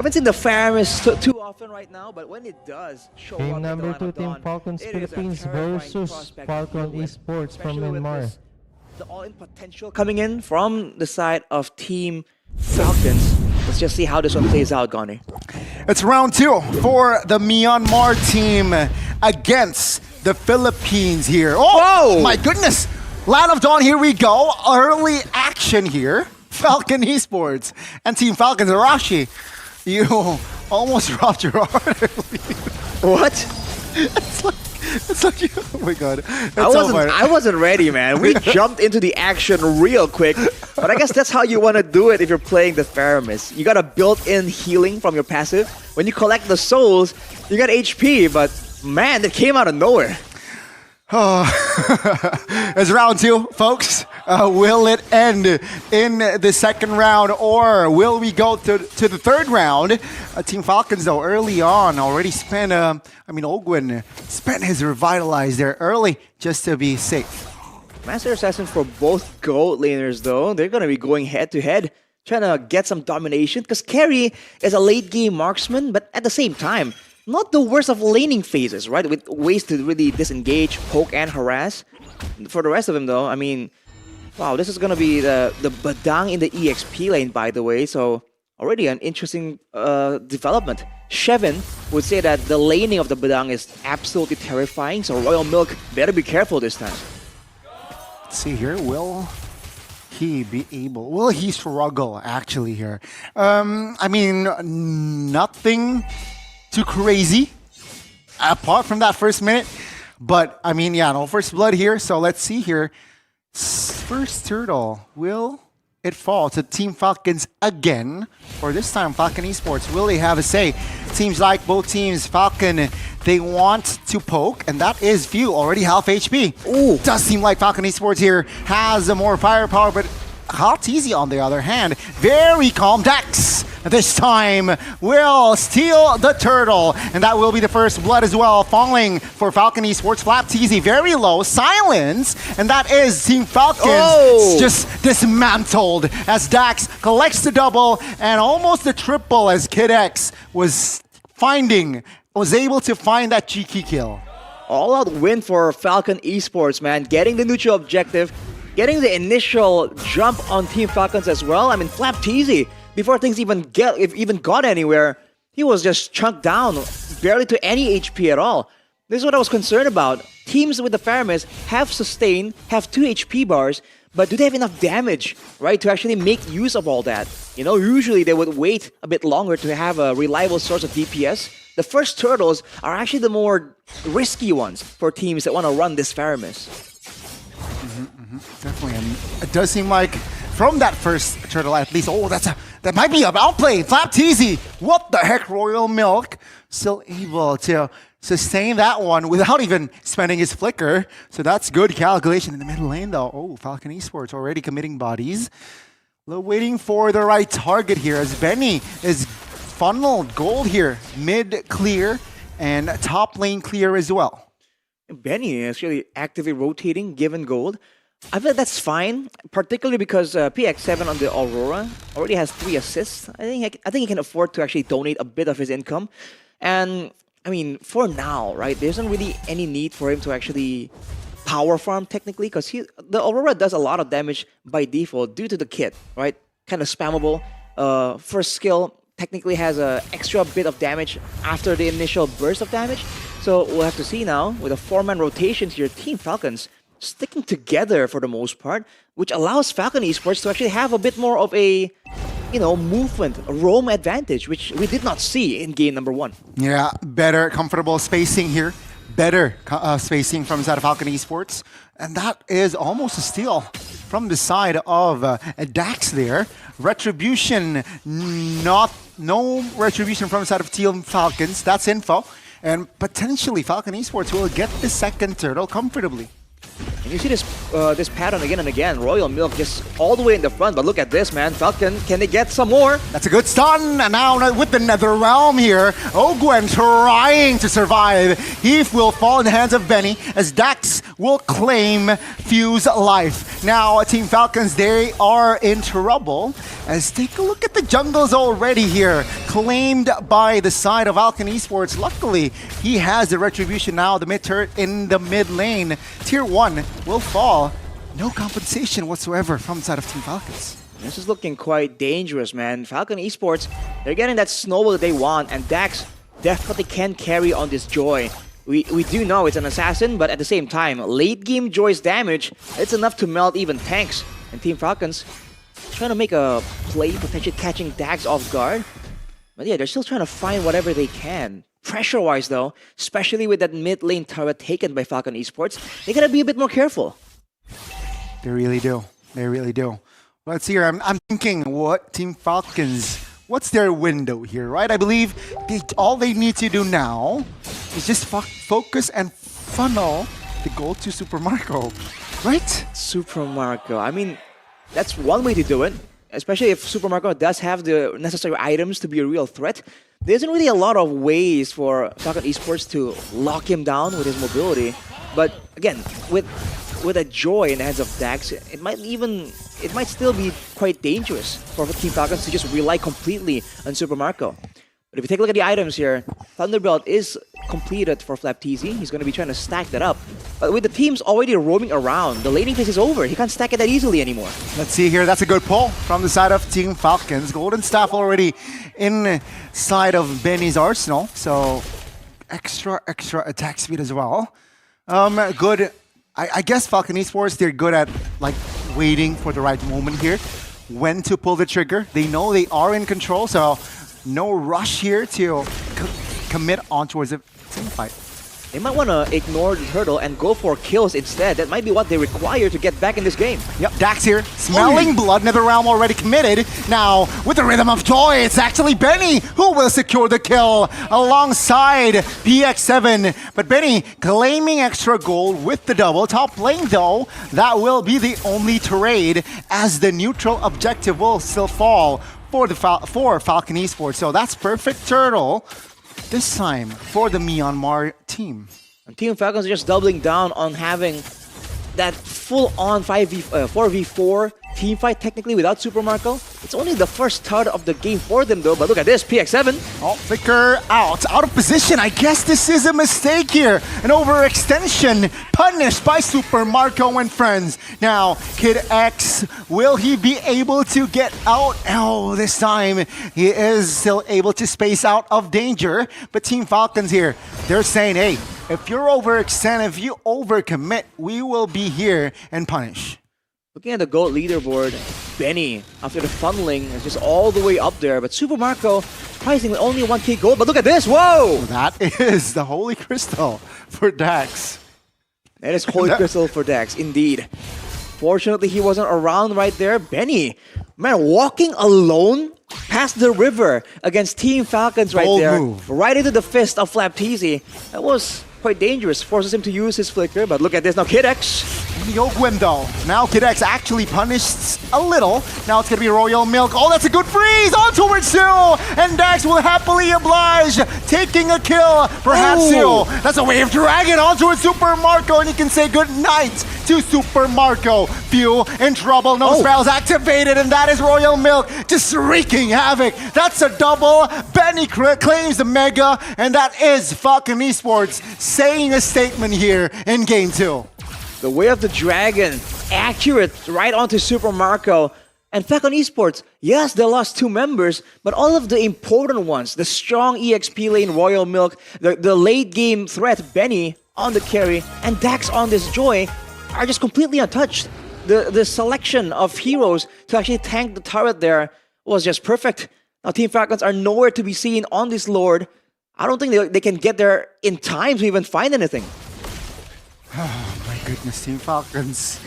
haven't seen the Pharaohs too often right now, but when it does show up Game in the number 2, lineup, Team Don, Falcons it is a Philippines terrifying versus prospect Falcon to deal with, Esports from especially with Myanmar. the all-in potential coming in from the side of Team Falcons. Let's just see how this one plays out, Goni. It's round 2 for the Myanmar team against the Philippines here. Oh, Whoa! my goodness. Land of Dawn, here we go. Early action here. Falcon Esports and Team Falcons. Arashi, you almost dropped your heart early. What? It's like you, oh my god. I wasn't ready, man. We jumped into the action real quick. But I guess that's how you want to do it if you're playing the Pharaohs. You got a built-in healing from your passive. When you collect the souls, you got HP, but man, it came out of nowhere. Oh, it's round 2, folks. Will it end in the second round, or will we go to the third round? Team Falcons, though, early on already spent, owgwen spent his Revitalize there early just to be safe. Master Assassin for both gold laners, though, they're going to be going head-to-head, trying to get some domination, because Carry is a late-game marksman, but at the same time, not the worst of laning phases, right? With ways to really disengage, poke, and harass. For the rest of them, though, I mean, wow, this is going to be the Badang in the EXP lane, by the way, so already an interesting development. Shevin would say that the laning of the Badang is absolutely terrifying, so Royal Milk better be careful this time. Let's see here, will he struggle actually here? Nothing too crazy apart from that first minute, but no first blood here, so let's see here. First turtle, will it fall to Team Falcons again, or this time Falcon Esports, will they have a say? Seems like both teams, Falcon, they want to poke, and that is pheww, already half HP. Ooh, does seem like Falcon Esports here has a more firepower, but kyletzy on the other hand, very calm. Dex this time will steal the turtle, and that will be the first blood as well, falling for Falcon Esports. flaptzy very low, silence, and that is Team Falcons just dismantled as Dax collects the double and almost the triple as Kid-X was able to find that cheeky kill. All-out win for Falcon Esports, man. Getting the neutral objective, getting the initial jump on Team Falcons as well. I mean, flaptzy, before things even got anywhere, he was just chunked down, barely to any HP at all. This is what I was concerned about. Teams with the Pharaohs have sustain, have 2 HP bars, but do they have enough damage, right, to actually make use of all that? You know, usually they would wait a bit longer to have a reliable source of DPS. The first turtles are actually the more risky ones for teams that want to run this Pharaohs. Definitely, and it does seem like from that first turtle at least, that might be a outplay. flaptzy, what the heck, Royal Milk still able to sustain that one without even spending his flicker. So that's good calculation in the middle lane though. Oh, Falcon Esports already committing bodies. Waiting for the right target here as Beni is funneled gold here. Mid clear and top lane clear as well. Beni is really actively rotating given gold. I feel that's fine, particularly because PX7 on the Aurora already has 3 assists. I think he can afford to actually donate a bit of his income. And I mean, for now, right, there isn't really any need for him to actually power farm technically, because the Aurora does a lot of damage by default due to the kit, right? Kind of spammable. First skill technically has an extra bit of damage after the initial burst of damage. So we'll have to see now with a 4-man rotation to your Team Falcons sticking together for the most part, which allows Falcon Esports to actually have a bit more of a, movement, a roam advantage, which we did not see in game number 1. Yeah, better comfortable spacing here. Better spacing from the side of Falcon Esports. And that is almost a steal from the side of Dax there. Retribution, no retribution from the side of Team Falcons. That's info. And potentially Falcon Esports will get the second turtle comfortably. And you see this pattern again and again. Royal Milk just all the way in the front, but look at this, man. Falcon, can they get some more? That's a good stun, and now with the Nether Realm here, owgwen trying to survive. He will fall in the hands of Beni as Dax will claim pheww's life. Now, Team Falcons, they are in trouble. As take a look at the jungles already here, claimed by the side of Falcon Esports. Luckily, he has the retribution now, the mid turret in the mid lane. Tier 1 will fall. No compensation whatsoever from the side of Team Falcons. This is looking quite dangerous, man. Falcon Esports, they're getting that snowball that they want, and Dax definitely can carry on this Joy. We do know it's an assassin, but at the same time, late game Joy's damage, it's enough to melt even tanks. And Team Falcons trying to make a play, potentially catching Dax off guard. But yeah, they're still trying to find whatever they can. Pressure-wise though, especially with that mid lane turret taken by Falcon Esports, they gotta be a bit more careful. They really do. They really do. Let's see here. I'm thinking, what Team Falcons, what's their window here, right? I believe all they need to do now is just focus and funnel the goal to Super Marco, right? Super Marco. I mean, that's one way to do it, especially if Super Marco does have the necessary items to be a real threat. There isn't really a lot of ways for Falcon Esports to lock him down with his mobility. But again, with a Joy in the hands of Dax, it might still be quite dangerous for Team Falcons to just rely completely on Super Marco. But if you take a look at the items here, Thunderbelt is completed for flaptzy. He's going to be trying to stack that up. But with the teams already roaming around, the laning phase is over. He can't stack it that easily anymore. Let's see here. That's a good pull from the side of Team Falcons. Golden Staff already inside of Benny's arsenal. So extra attack speed as well. Good. I guess Falcon Esports, they're good at like waiting for the right moment here, when to pull the trigger. They know they are in control, so no rush here to commit on towards a team fight. They might want to ignore the turtle and go for kills instead. That might be what they require to get back in this game. Yep, Dax here, smelling blood, Netherrealm already committed. Now, with the rhythm of joy, it's actually Benny who will secure the kill alongside PX7. But Benny claiming extra gold with the double. Top lane though, that will be the only trade as the neutral objective will still fall for Falcon Esports. So that's perfect turtle. This time for the Myanmar team. And Team Falcons are just doubling down on having that full-on 4v4 team fight technically without Super Marco. It's only the first start of the game for them though, but look at this, PX7. Oh, flicker out of position. I guess this is a mistake here. An overextension punished by Super Marco and friends. Now, Kid X, will he be able to get out? Oh, this time he is still able to space out of danger. But Team Falcons here, they're saying, hey, if you're overextend, if you overcommit, we will be here and punish. Looking at the GOAT leaderboard, Beni, after the funneling, is just all the way up there. But Super Marco, surprisingly, only 1k gold. But look at this, whoa! That is the Holy Crystal for Dax. That is Holy Crystal for Dax, indeed. Fortunately, he wasn't around right there. Beni, man, walking alone past the river against Team Falcons right Bold there. move. Right into the fist of flaptzy. That was quite dangerous. Forces him to use his flicker. But look at this now, Kid X. The owgwen though. Now Kid X actually punished a little. Now it's gonna be Royal Milk. Oh, that's a good freeze on towards Pheww. And Dax will happily oblige, taking a kill for Pheww. That's a wave dragon on towards Super Marco, and you can say good night to Super Marco. Pheww in trouble, no spells activated, and that is Royal Milk just wreaking havoc. That's a double. Benny claims the mega, and that is Falcon Esports saying a statement here in game 2. The way of the dragon, accurate right onto Super Marco. And Falcon Esports, yes, they lost 2 members, but all of the important ones, the strong EXP lane Royal Milk, the late game threat Beni on the carry, and Dax on this Joy are just completely untouched. The selection of heroes to actually tank the turret there was just perfect. Now Team Falcons are nowhere to be seen on this Lord. I don't think they can get there in time to even find anything. Oh my goodness, Team Falcons.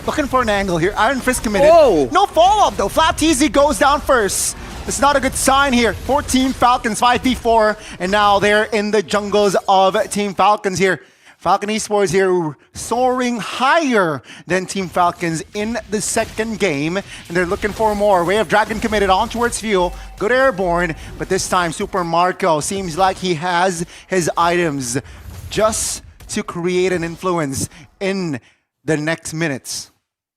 Looking for an angle here. Iron Fist committed. Whoa. No follow-up though. flaptzy goes down first. It's not a good sign here for Team Falcons, 5v4. And now they're in the jungles of Team Falcons here. Falcon Esports here soaring higher than Team Falcons in the second game. And they're looking for more. Way of Dragon committed on towards Pheww. Good airborne. But this time Super Marco seems like he has his items. Just to create an influence in the next minutes.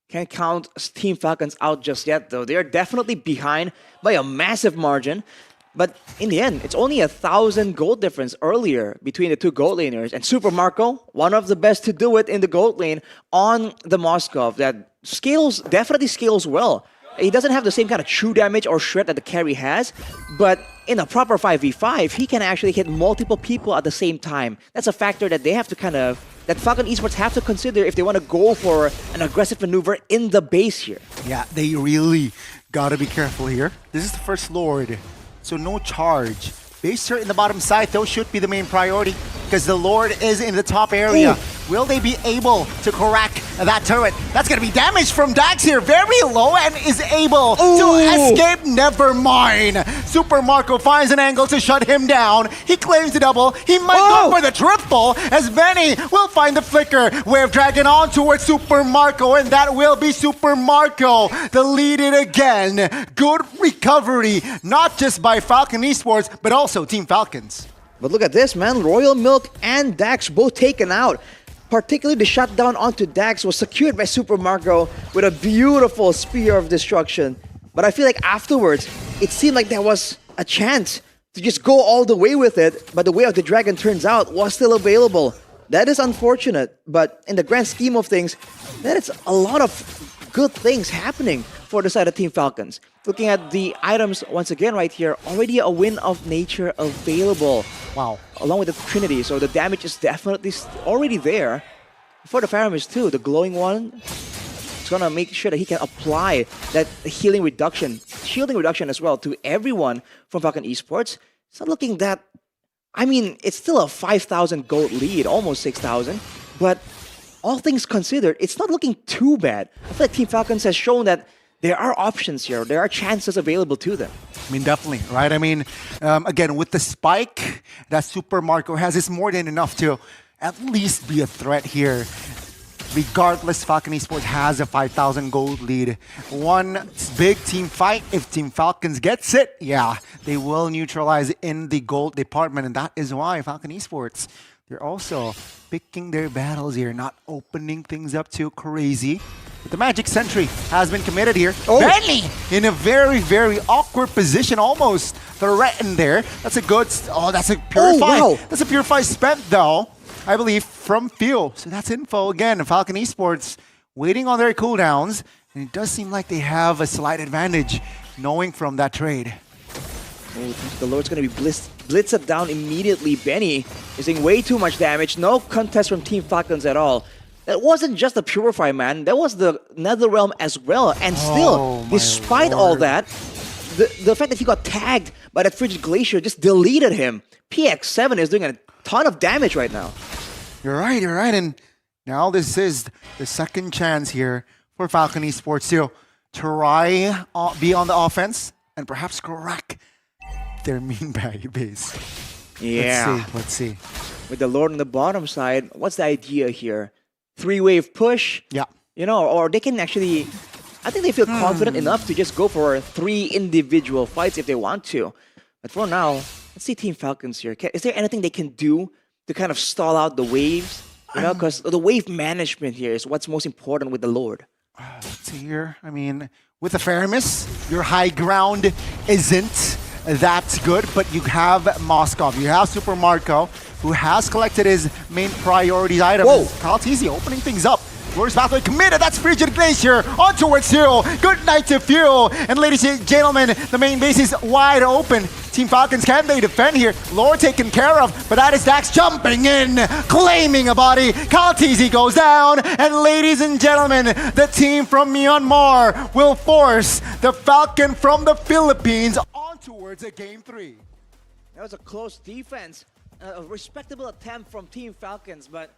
Can't count Team Falcons out just yet, though. They're definitely behind by a massive margin. But in the end, it's only 1,000 gold difference earlier between the two gold laners. And Super Marco, one of the best to do it in the gold lane on the Moskov, that definitely scales well. He doesn't have the same kind of true damage or shred that the carry has, but in a proper 5v5, he can actually hit multiple people at the same time. That's a factor that they have to that Falcon Esports have to consider if they want to go for an aggressive maneuver in the base here. Yeah, they really gotta be careful here. This is the first Lord, so no charge. Base turret in the bottom side, though, should be the main priority because the Lord is in the top area. Ooh. Will they be able to crack that turret? That's going to be damage from Dax here. Very low and is able to escape. Never mind. Super Marco finds an angle to shut him down. He claims the double. He might go for the triple as Beni will find the flicker. Wave Dragon on towards Super Marco, and that will be Super Marco the lead it again. Good recovery, not just by Falcon Esports, but also Team Falcons. But look at this, man. Royal Milk and Dax both taken out. Particularly the shutdown onto Dax was secured by Super Marco with a beautiful Spear of Destruction. But I feel like afterwards, it seemed like there was a chance to just go all the way with it, but the Way of the Dragon turns out was still available. That is unfortunate, but in the grand scheme of things, that is a lot of good things happening for the side of Team Falcons. Looking at the items once again right here, already a Wind of Nature available. Wow. Along with the Trinity, so the damage is definitely already there. For the Faramis too, the glowing one, it's gonna make sure that he can apply that shielding reduction as well to everyone from Falcon Esports. It's not looking that, I mean, it's still a 5,000 gold lead, almost 6,000, but all things considered, it's not looking too bad. I feel like Team Falcons has shown that there are options here. There are chances available to them. I mean, definitely, right? I mean, again, with the spike that Super Marco has, it's more than enough to at least be a threat here. Regardless, Falcon Esports has a 5,000 gold lead. One big team fight, if Team Falcons gets it, yeah, they will neutralize in the gold department. And that is why Falcon Esports, they're also picking their battles here, not opening things up too crazy. But the Magic Sentry has been committed here. Beni in a very, very awkward position, almost threatened there. That's a good, that's a Purify. Wow. That's a Purify spent though, I believe, from pheww. So that's info again. Falcon Esports waiting on their cooldowns. And it does seem like they have a slight advantage knowing from that trade. The Lord's going to be blitzed down immediately. Beni is doing way too much damage. No contest from Team Falcons at all. That wasn't just the Purify, man. That was the Netherrealm as well. And still, despite all that, the fact that he got tagged by that Frigid Glacier just deleted him. PX7 is doing a ton of damage right now. You're right, you're right. And now this is the second chance here for Falcon Esports to try be on the offense and perhaps crack their mean base. Yeah. Let's see. With the Lord on the bottom side, what's the idea here? 3-wave push? Yeah. You know, or they can actually, I think they feel confident enough to just go for 3 individual fights if they want to. But for now, let's see Team Falcons here. Is there anything they can do to kind of stall out the waves? You know, because the wave management here is what's most important with the Lord. Let's see here. I mean, with the Faramis, your high ground isn't that good, but you have Moskov, you have Super Marco, who has collected his main priority item. kyletzy opening things up. Glorious Pathway committed. That's Frigid Glacier on towards pheww. Good night to pheww. And ladies and gentlemen, the main base is wide open. Team Falcons, can they defend here? Lore taken care of, but that is Dax jumping in, claiming a body. kyletzy goes down. And ladies and gentlemen, the team from Myanmar will force the Falcon from the Philippines on towards a Game 3. That was a close defense. A respectable attempt from Team Falcons, but